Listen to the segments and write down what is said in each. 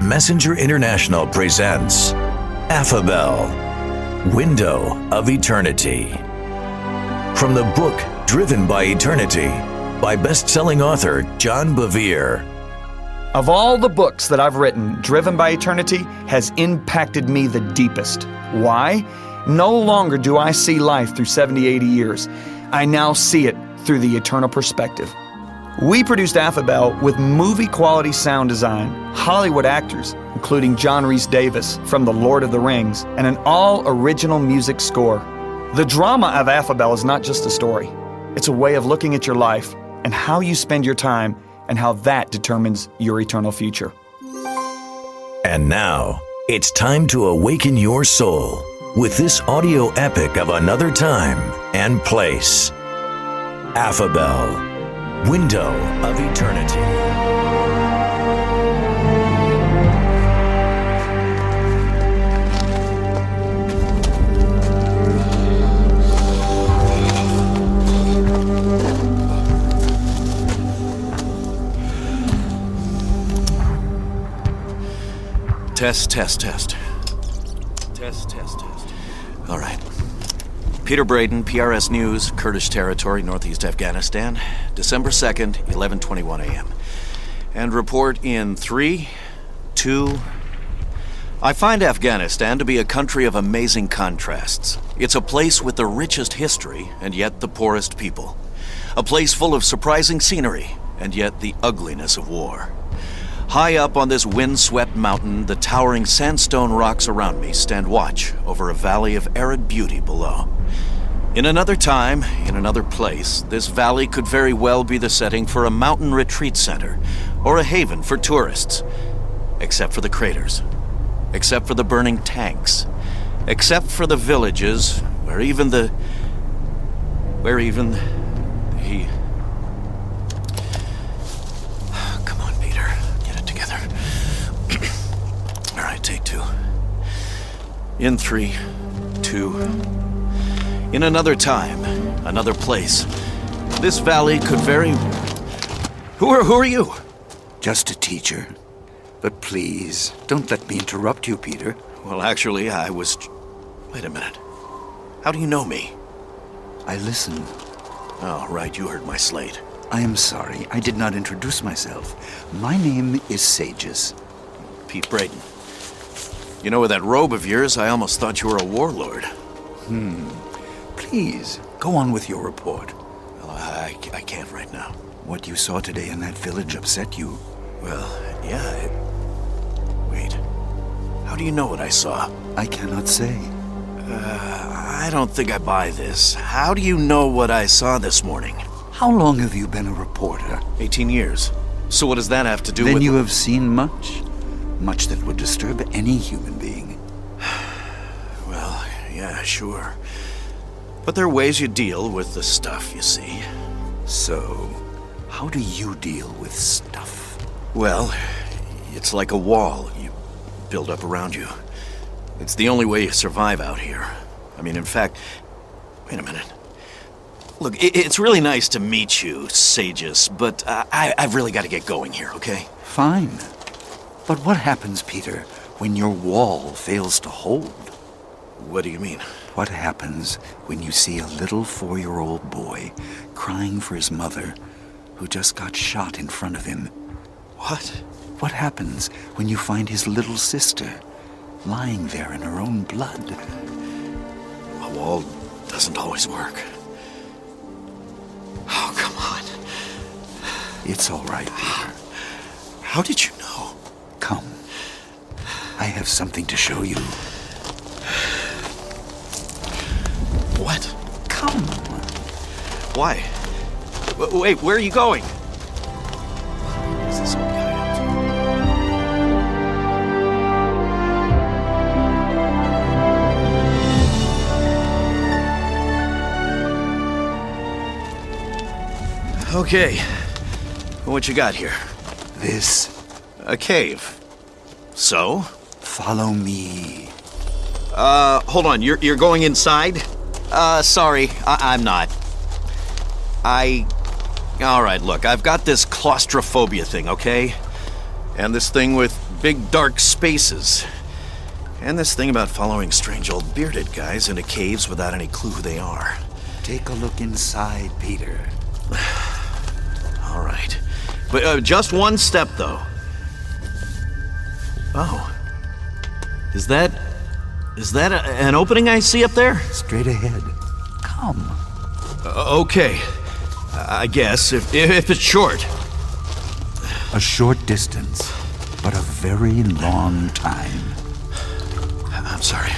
Messenger International presents Affabel, Window of Eternity. From the book Driven by Eternity by best-selling author John Bevere. Of all the books that I've written, Driven by Eternity has impacted me the deepest. Why? No longer do I see life through 70, 80 years. I now see it through the eternal perspective. We produced Affabel with movie-quality sound design, Hollywood actors, including John Rhys Davis from The Lord of the Rings, and an all-original music score. The drama of Affabel is not just a story. It's a way of looking at your life and how you spend your time and how that determines your eternal future. And now, it's time to awaken your soul with this audio epic of another time and place. Affabel, Window of Eternity. Test. All right. Peter Braden, PRS News, Kurdish Territory, Northeast Afghanistan, December 2nd, 11:21 a.m. And report in 3, 2... I find Afghanistan to be a country of amazing contrasts. It's a place with the richest history, and yet the poorest people. A place full of surprising scenery, and yet the ugliness of war. High up on this wind-swept mountain, the towering sandstone rocks around me stand watch over a valley of arid beauty below. In another time, in another place, this valley could very well be the setting for a mountain retreat center, or a haven for tourists. Except for the craters. Except for the burning tanks. Except for the villages, where even the... Come on, Peter. Get it together. All right, take 2. In 3, 2... In another time, another place, this valley could very... Who are you? Just a teacher. But please, don't let me interrupt you, Peter. Well, actually, I was... Wait a minute. How do you know me? I listen. Oh, right, you heard my slate. I am sorry, I did not introduce myself. My name is Sages. Pete Braden. You know, with that robe of yours, I almost thought you were a warlord. Please, go on with your report. Well, I can't right now. What you saw today in that village upset you. Well, yeah, Wait. How do you know what I saw? I cannot say. I don't think I buy this. How do you know what I saw this morning? How long have you been a reporter? 18 years. So what does that have to do with... Then you have seen much. Much that would disturb any human being. Well, yeah, sure. But there are ways you deal with the stuff, you see. So, how do you deal with stuff? Well, it's like a wall you build up around you. It's the only way you survive out here. I mean, in fact... Wait a minute. Look, it's really nice to meet you, Sages, but I've really got to get going here, okay? Fine. But what happens, Peter, when your wall fails to hold? What do you mean? What happens when you see a little 4-year-old boy crying for his mother who just got shot in front of him? What? What happens when you find his little sister lying there in her own blood? A wall doesn't always work. Oh, come on. It's all right, Peter. How did you know? Come. I have something to show you. What? Come. Why? Wait, where are you going? Is this some guy up to? Okay. What you got here? This. A cave. So? Follow me. Hold on. You're going inside? Sorry. I'm not. All right, look, I've got this claustrophobia thing, okay? And this thing with big dark spaces. And this thing about following strange old bearded guys into caves without any clue who they are. Take a look inside, Peter. All right. But just one step, though. Oh. Is that an opening I see up there? Straight ahead. Come. Okay. I guess, if it's short. A short distance, but a very long time. I'm sorry.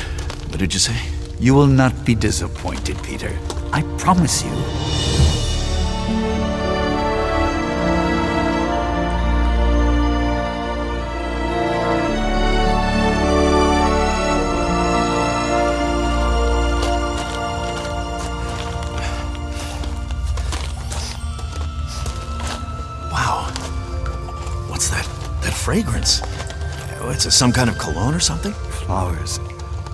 What did you say? You will not be disappointed, Peter. I promise you. Wow. What's that fragrance? It's some kind of cologne or something? Flowers.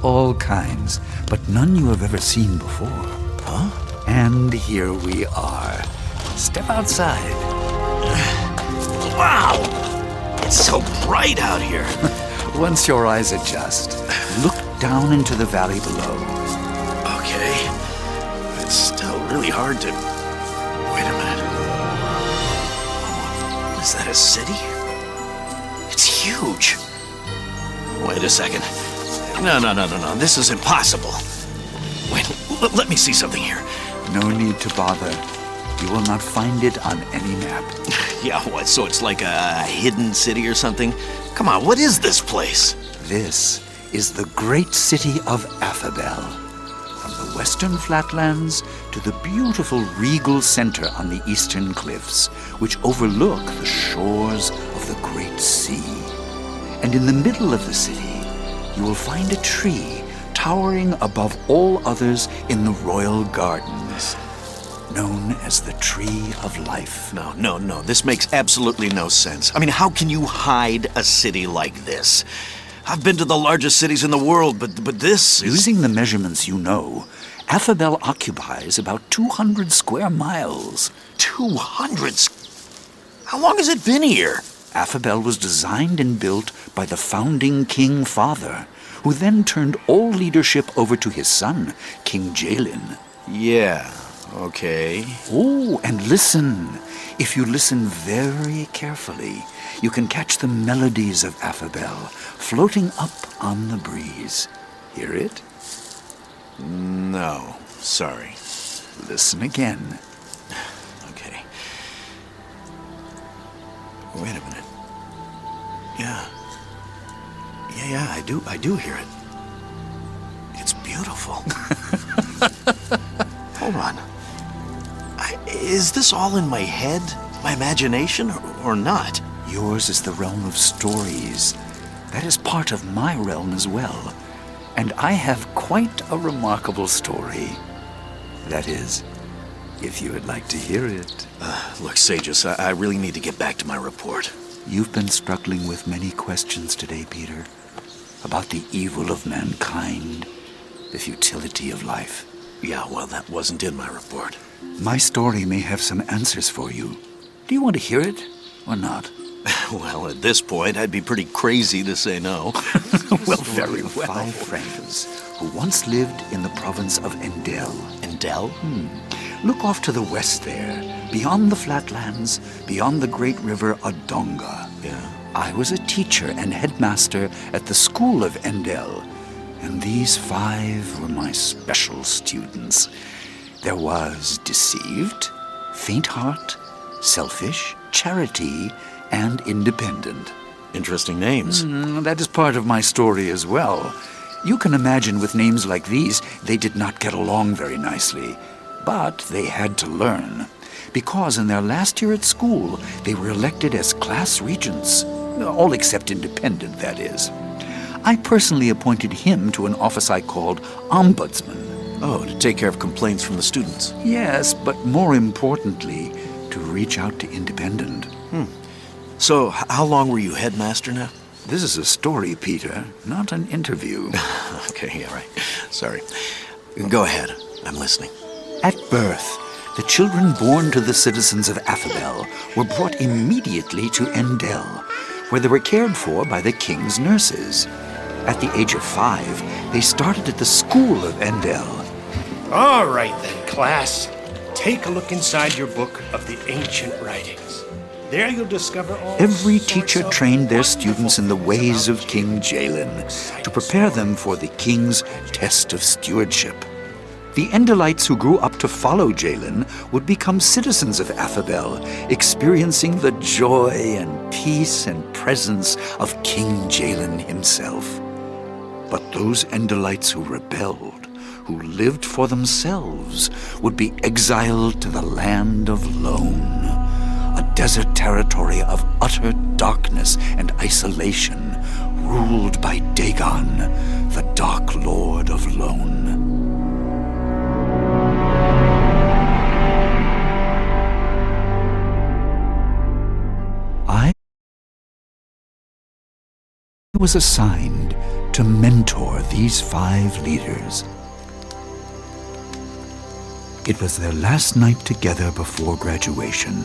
All kinds, but none you have ever seen before. Huh? And here we are. Step outside. Wow! It's so bright out here. Once your eyes adjust, look down into the valley below. Okay. It's still really hard to... Wait a minute. Oh, is that a city? It's huge. Wait a second. No. This is impossible. Wait, let me see something here. No need to bother. You will not find it on any map. Yeah, what, so it's like a hidden city or something? Come on, what is this place? This is the great city of Affabel. From the western flatlands to the beautiful regal center on the eastern cliffs, which overlook the shores of the great sea. And in the middle of the city, you will find a tree towering above all others in the royal gardens, known as the Tree of Life. No. This makes absolutely no sense. I mean, how can you hide a city like this? I've been to the largest cities in the world, but this is... Using the measurements you know, Affabel occupies about 200 square miles. 200? How long has it been here? Affabel was designed and built by the founding King Father, who then turned all leadership over to his son, King Jalin. Yeah, okay. Oh, and listen. If you listen very carefully, you can catch the melodies of Affabel floating up on the breeze. Hear it? No, sorry. Listen again. Okay. Wait a minute. Yeah, I do hear it. It's beautiful. Hold on. Is this all in my head, my imagination, or not? Yours is the realm of stories. That is part of my realm as well. And I have quite a remarkable story. That is, if you would like to hear it. Look, Sages, I really need to get back to my report. You've been struggling with many questions today, Peter, about the evil of mankind, the futility of life. Yeah, well, that wasn't in my report. My story may have some answers for you. Do you want to hear it or not? Well, at this point, I'd be pretty crazy to say no. Well, very well. 5 friends who once lived in the province of Endel. Endel? Look off to the west there, beyond the flatlands, beyond the great river Adonga. Yeah. I was a teacher and headmaster at the school of Endel, and these 5 were my special students. There was deceived, faint heart, selfish, charity, and independent. Interesting names. That is part of my story as well. You can imagine with names like these, they did not get along very nicely. But they had to learn, because in their last year at school, they were elected as class regents. All except independent, that is. I personally appointed him to an office I called ombudsman. Oh, to take care of complaints from the students. Yes, but more importantly, to reach out to independent. So, how long were you headmaster now? This is a story, Peter, not an interview. Okay, yeah, right. Sorry. Go ahead. I'm listening. At birth, the children born to the citizens of Affabel were brought immediately to Endel, where they were cared for by the king's nurses. At the age of 5, they started at the school of Endel. All right then, class. Take a look inside your book of the ancient writings. There you'll discover all Every sorts teacher of trained their wonderful students in the things ways about of King Jalen to prepare them for the king's test of stewardship. The Endelites who grew up to follow Jalen would become citizens of Affabel, experiencing the joy and peace and presence of King Jalen himself. But those Endelites who rebelled, who lived for themselves, would be exiled to the land of Lone, a desert territory of utter darkness and isolation, ruled by Dagon, the Dark Lord of Lone. I was assigned to mentor these 5 leaders. It was their last night together before graduation.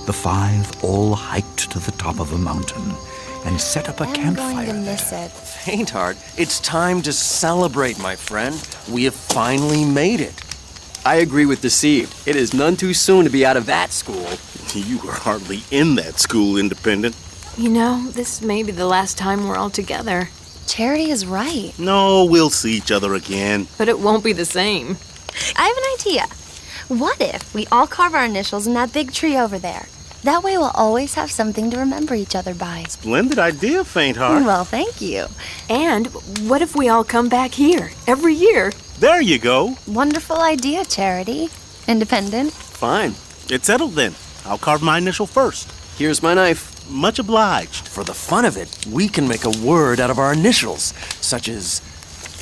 The 5 all hiked to the top of a mountain and set up a campfire I'm going to there. miss it. Faintheart, it's time to celebrate, my friend. We have finally made it. I agree with Deceived. It is none too soon to be out of that school. You were hardly in that school, Independent. You know, this may be the last time we're all together, Charity is right. No, we'll see each other again. but it won't be the same. I have an idea. What if we all carve our initials in that big tree over there? That way we'll always have something to remember each other by. Splendid idea, Faintheart. Well, thank you. And what if we all come back here every year? There you go. Wonderful idea, Charity. Independent. Fine. It's settled then. I'll carve my initial first. Here's my knife. Much obliged. For the fun of it, we can make a word out of our initials, such as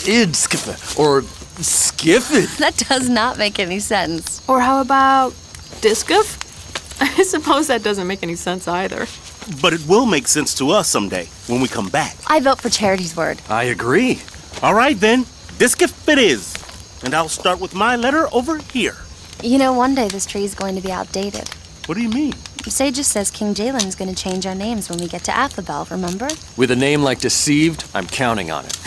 idskiffe or skiffid. That does not make any sense. Or how about discuf? I suppose that doesn't make any sense either. But it will make sense to us someday when we come back. I vote for Charity's word. I agree. All right then. Discif it is. And I'll start with my letter over here. You know, one day this tree is going to be outdated. What do you mean? Sages says King Jalen is going to change our names when we get to Affabel, remember? With a name like Deceived, I'm counting on it.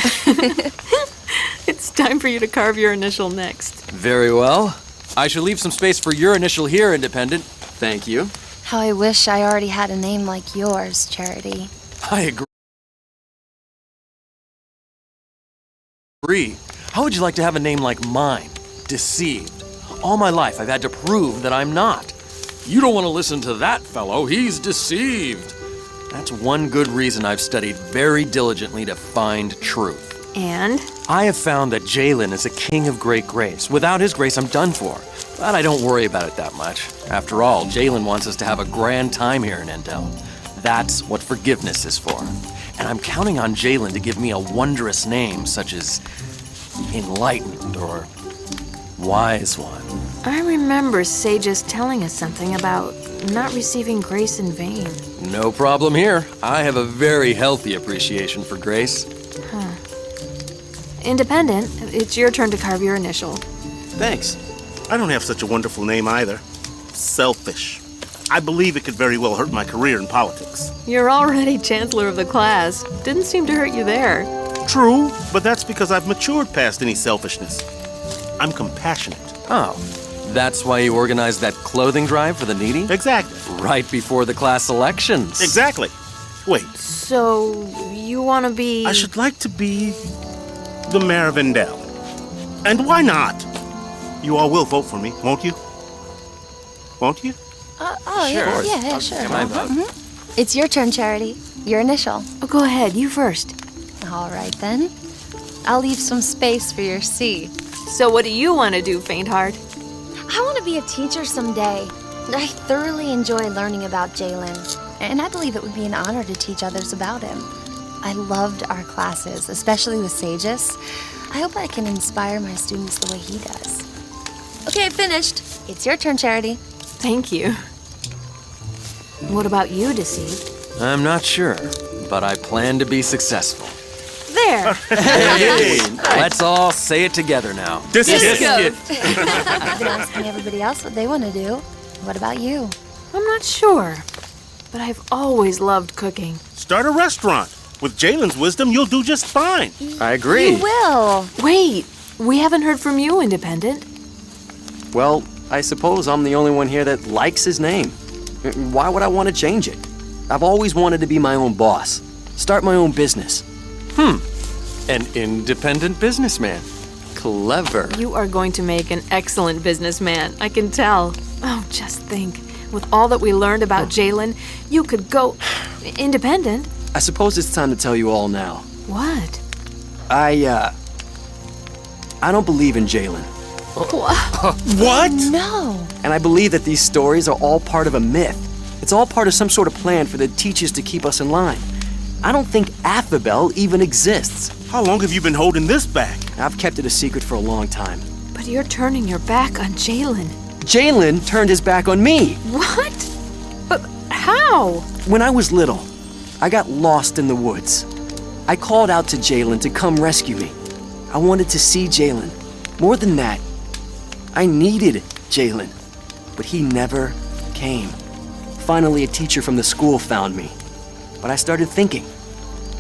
It's time for you to carve your initial next. Very well. I shall leave some space for your initial here, Independent. Thank you. How I wish I already had a name like yours, Charity. I agree. How would you like to have a name like mine? Deceived. All my life, I've had to prove that I'm not. You don't want to listen to that fellow. He's deceived. That's one good reason I've studied very diligently to find truth. And? I have found that Jalen is a king of great grace. Without his grace, I'm done for. But I don't worry about it that much. After all, Jalen wants us to have a grand time here in Endel. That's what forgiveness is for. And I'm counting on Jalen to give me a wondrous name such as Enlightened or Wise One. I remember Sages telling us something about not receiving grace in vain. No problem here. I have a very healthy appreciation for grace. Independent, it's your turn to carve your initial. Thanks. I don't have such a wonderful name either. Selfish. I believe it could very well hurt my career in politics. You're already chancellor of the class. Didn't seem to hurt you there. True, but that's because I've matured past any selfishness. I'm compassionate. Oh, that's why you organized that clothing drive for the needy? Exactly. Right before the class elections. Exactly. Wait, So, you want to be... I should like to be the mayor of Endel. And why not? You all will vote for me, won't you? Won't you? Yeah, sure. Can I vote? It's your turn, Charity. Your initial. Oh, go ahead, you first. All right, then. I'll leave some space for your C. So what do you want to do, Faintheart? I want to be a teacher someday. I thoroughly enjoy learning about Jalen, and I believe it would be an honor to teach others about him. I loved our classes, especially with Sages. I hope I can inspire my students the way he does. Okay, finished. It's your turn, Charity. Thank you. What about you, Deceived? I'm not sure, but I plan to be successful. There! Hey, let's all say it together now. I've been asking everybody else what they want to do. What about you? I'm not sure, but I've always loved cooking. Start a restaurant. With Jalen's wisdom, you'll do just fine. I agree. You will. Wait, we haven't heard from you, Independent. Well, I suppose I'm the only one here that likes his name. Why would I want to change it? I've always wanted to be my own boss. Start my own business. An independent businessman. Clever. You are going to make an excellent businessman, I can tell. Oh, just think. With all that we learned about Jalen, you could go independent. I suppose it's time to tell you all now. What? I don't believe in Jalen. What? No. And I believe that these stories are all part of a myth. It's all part of some sort of plan for the teachers to keep us in line. I don't think affabel even exists. How long have you been holding this back? I've kept it a secret for a long time. But you're turning your back on Jalen. Jalen turned his back on me. What? But how? When I was little, I got lost in the woods. I called out to Jalen to come rescue me. I wanted to see Jalen. More than that, I needed Jalen, but he never came. Finally, a teacher from the school found me. But I started thinking,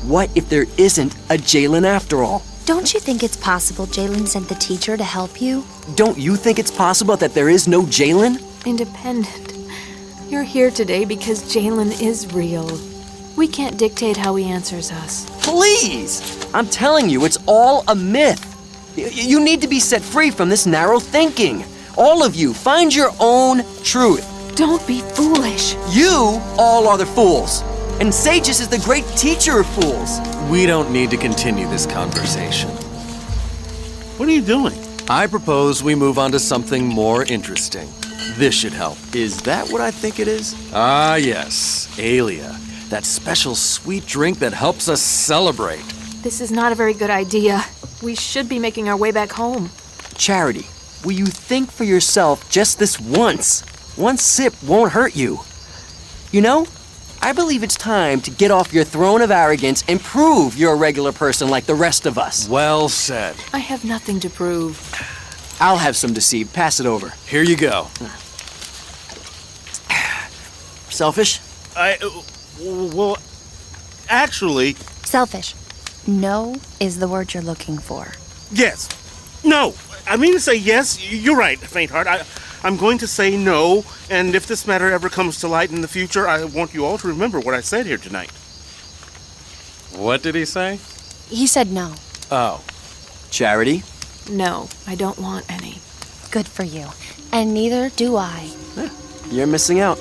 what if there isn't a Jalen after all? Don't you think it's possible Jalen sent the teacher to help you? Don't you think it's possible that there is no Jalen? Independent. You're here today because Jalen is real. We can't dictate how he answers us. Please! I'm telling you, it's all a myth. You need to be set free from this narrow thinking. All of you, find your own truth. Don't be foolish. You all are the fools. And Sages is the great teacher of fools. We don't need to continue this conversation. What are you doing? I propose we move on to something more interesting. This should help. Is that what I think it is? Ah, yes. Alia. That special sweet drink that helps us celebrate. This is not a very good idea. We should be making our way back home. Charity, will you think for yourself just this once? One sip won't hurt you. You know, I believe it's time to get off your throne of arrogance and prove you're a regular person like the rest of us. Well said. I have nothing to prove. I'll have some deceived. Pass it over. Here you go. Selfish? Well, actually, Selfish. No is the word you're looking for. yes. No, I mean to say yes. You're right, Faintheart. I'm going to say no, and if this matter ever comes to light in the future, I want you all to remember what I said here tonight. What did he say? He said no. Oh. Charity? No, I don't want any. Good for you. And neither do I. You're missing out.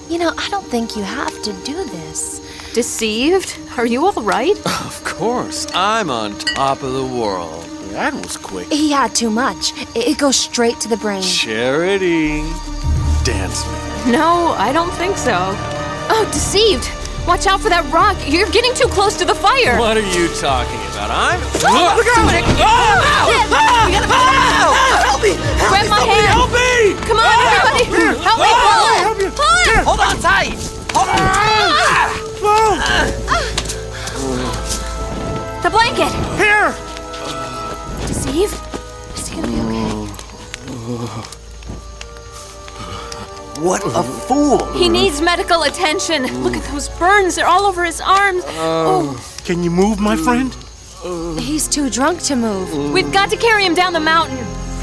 You know, I don't think you have to do this. Deceived? Are you all right? Of course. I'm on top of the world. That was quick. He had too much. It goes straight to the brain. Charity. Dance me. No, I don't think so. Oh, deceived! Watch out for that rock. You're getting too close to the fire. What are you talking about? I'm... Look out! Help me! Grab my hand! Help me! Come on, everybody! Help me pull! Pull it! Hold on tight! Hold on! The blanket! Here! Deceive? Is he gonna be okay? What a fool! He needs medical attention. Look at those burns. They're all over his arms. Can you move, my friend? He's too drunk to move. We've got to carry him down the mountain.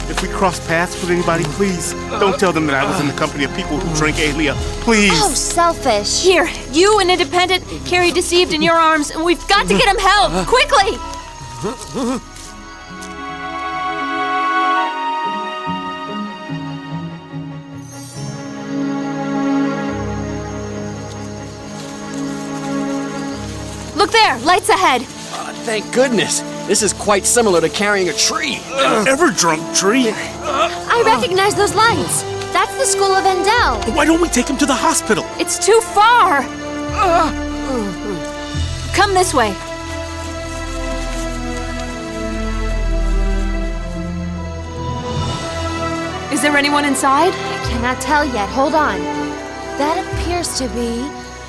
If we cross paths with anybody, please don't tell them that I was in the company of people who drink Alia. Please. Oh, selfish. Here, you and Independent carry Deceived in your arms, and we've got to get him help. Quickly! Look there, lights ahead. Thank goodness. This is quite similar to carrying a tree. Ever drunk tree? I recognize those lights. That's the School of Endel. Why don't we take him to the hospital? It's too far. Come this way. Is there anyone inside? I cannot tell yet. Hold on. That appears to be...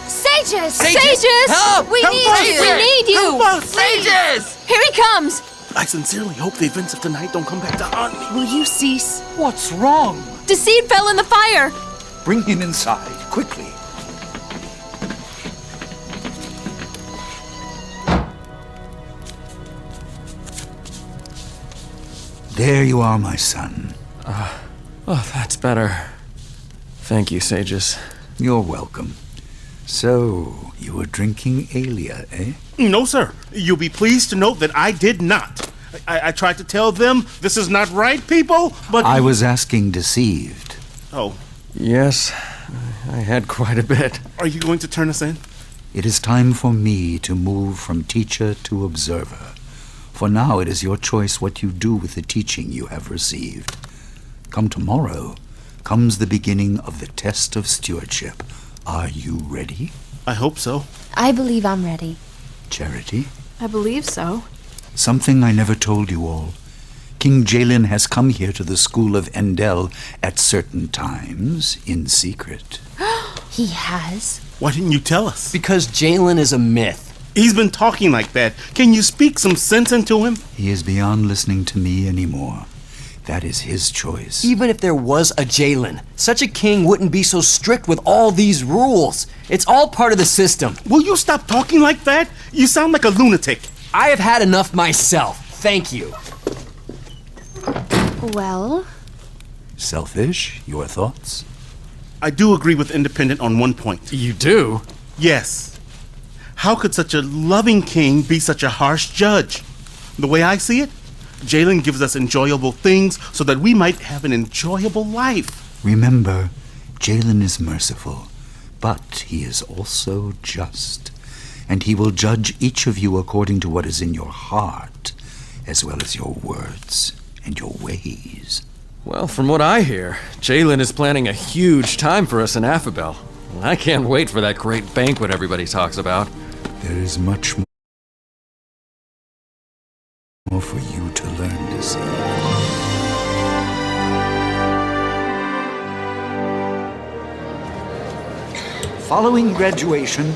Sages! Sages! Help! We need you! We need you! Help us! Sages! Here he comes! I sincerely hope the events of tonight don't come back to haunt me. Will you cease? What's wrong? Deceived fell in the fire! Bring him inside, quickly. There you are, my son. Oh, that's better. Thank you, Sages. You're welcome. So, you were drinking Alia, eh? No, sir. You'll be pleased to note that I did not. I tried to tell them this is not right, people, but... I was asking deceived. Oh. Yes, I had quite a bit. Are you going to turn us in? It is time for me to move from teacher to observer. For now, it is your choice what you do with the teaching you have received. Come tomorrow comes the beginning of the test of stewardship. Are you ready? I hope so. I believe I'm ready. Charity? I believe so. Something I never told you all. King Jalen has come here to the school of Endel at certain times, in secret. He has? Why didn't you tell us? Because Jalen is a myth. He's been talking like that. Can you speak some sense into him? He is beyond listening to me anymore. That is his choice. Even if there was a Jalen, such a king wouldn't be so strict with all these rules. It's all part of the system. Will you stop talking like that? You sound like a lunatic. I have had enough myself. Thank you. Well? Selfish, your thoughts? I do agree with Independent on one point. You do? Yes. How could such a loving king be such a harsh judge? The way I see it, Jalen gives us enjoyable things so that we might have an enjoyable life. Remember, Jalen is merciful, but he is also just. And he will judge each of you according to what is in your heart, as well as your words and your ways. Well, from what I hear, Jalen is planning a huge time for us in Affabel. I can't wait for that great banquet everybody talks about. There is much more for you to learn to see. Following graduation,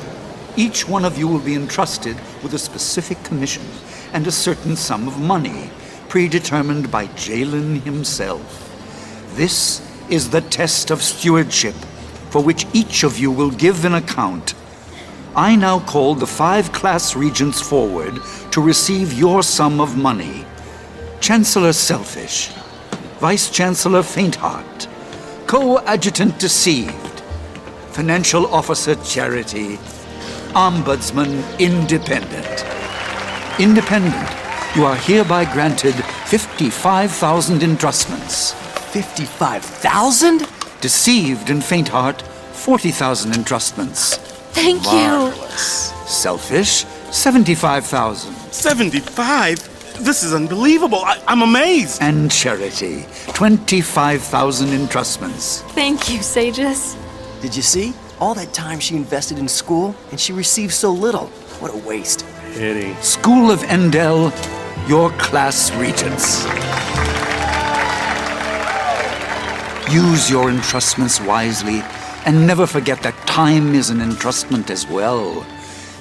each one of you will be entrusted with a specific commission and a certain sum of money, predetermined by Jalen himself. This is the test of stewardship, for which each of you will give an account. I now call the 5 class regents forward to receive your sum of money. Chancellor Selfish, Vice-Chancellor Faintheart, Co-Adjutant Deceived, Financial Officer Charity, Ombudsman Independent. Independent, you are hereby granted 55,000 entrustments. 55,000? Deceived and Faintheart, 40,000 entrustments. Thank you. Selfish, 75,000. 75? This is unbelievable. I'm amazed. And Charity, 25,000 entrustments. Thank you, Sages. Did you see? All that time she invested in school, and she received so little. What a waste. Pity. School of Endel, your class regents. Use your entrustments wisely, and never forget that time is an entrustment as well.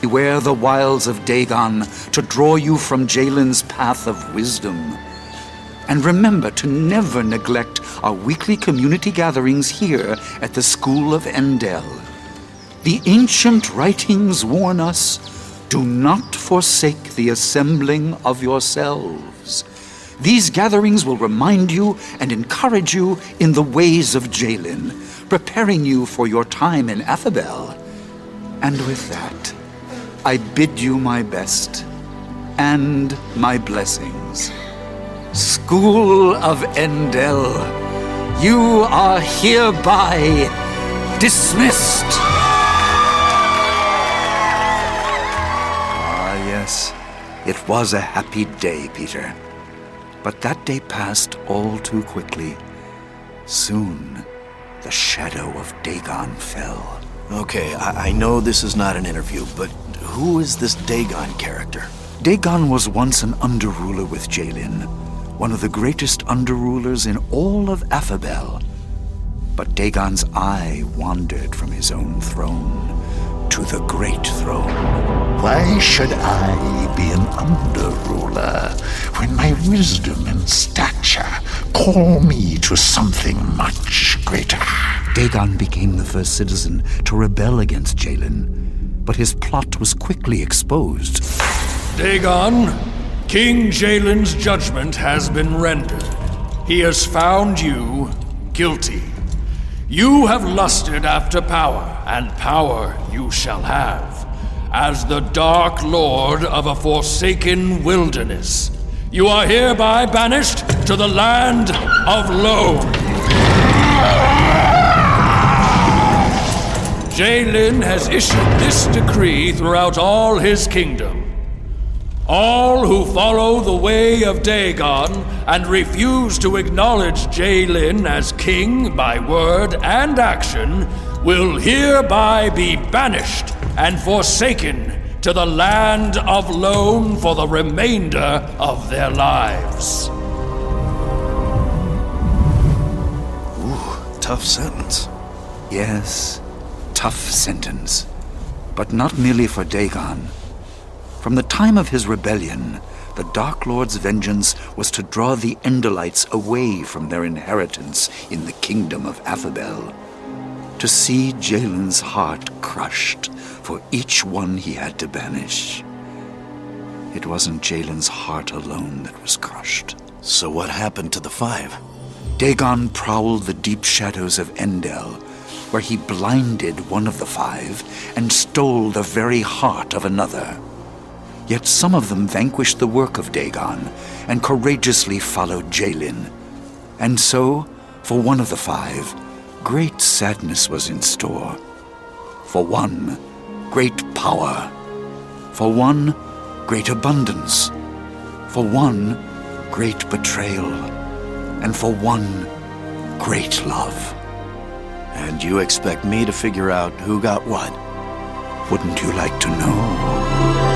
Beware the wiles of Dagon to draw you from Jalen's path of wisdom. And remember to never neglect our weekly community gatherings here at the School of Endel. The ancient writings warn us, do not forsake the assembling of yourselves. These gatherings will remind you and encourage you in the ways of Jalen, preparing you for your time in Affabel. And with that, I bid you my best and my blessings. School of Endel, you are hereby dismissed. Ah, yes, it was a happy day, Peter. But that day passed all too quickly. Soon, the shadow of Dagon fell. Okay, I know this is not an interview, but who is this Dagon character? Dagon was once an underruler with Jalen, one of the greatest underrulers in all of Affabel. But Dagon's eye wandered from his own throne to the great throne. Why should I be an underruler when my wisdom and stature call me to something much greater? Dagon became the first citizen to rebel against Jalen, but his plot was quickly exposed. Dagon, King Jalen's judgment has been rendered. He has found you guilty. You have lusted after power, and power you shall have. As the Dark Lord of a forsaken wilderness, you are hereby banished to the land of Lone. Jalen has issued this decree throughout all his kingdom. All who follow the way of Dagon and refuse to acknowledge Jalen as king by word and action will hereby be banished and forsaken to the land of Lone for the remainder of their lives. Ooh, tough sentence. Yes, tough sentence. But not merely for Dagon. From the time of his rebellion, the Dark Lord's vengeance was to draw the Endelites away from their inheritance in the kingdom of Affabel, to see Jalen's heart crushed for each one he had to banish. It wasn't Jalen's heart alone that was crushed. So what happened to the 5? Dagon prowled the deep shadows of Endel, where he blinded one of the 5 and stole the very heart of another. Yet some of them vanquished the work of Dagon and courageously followed Jalen. And so, for one of the 5, great sadness was in store. For one, great power. For one, great abundance. For one, great betrayal. And for one, great love. And you expect me to figure out who got what? Wouldn't you like to know?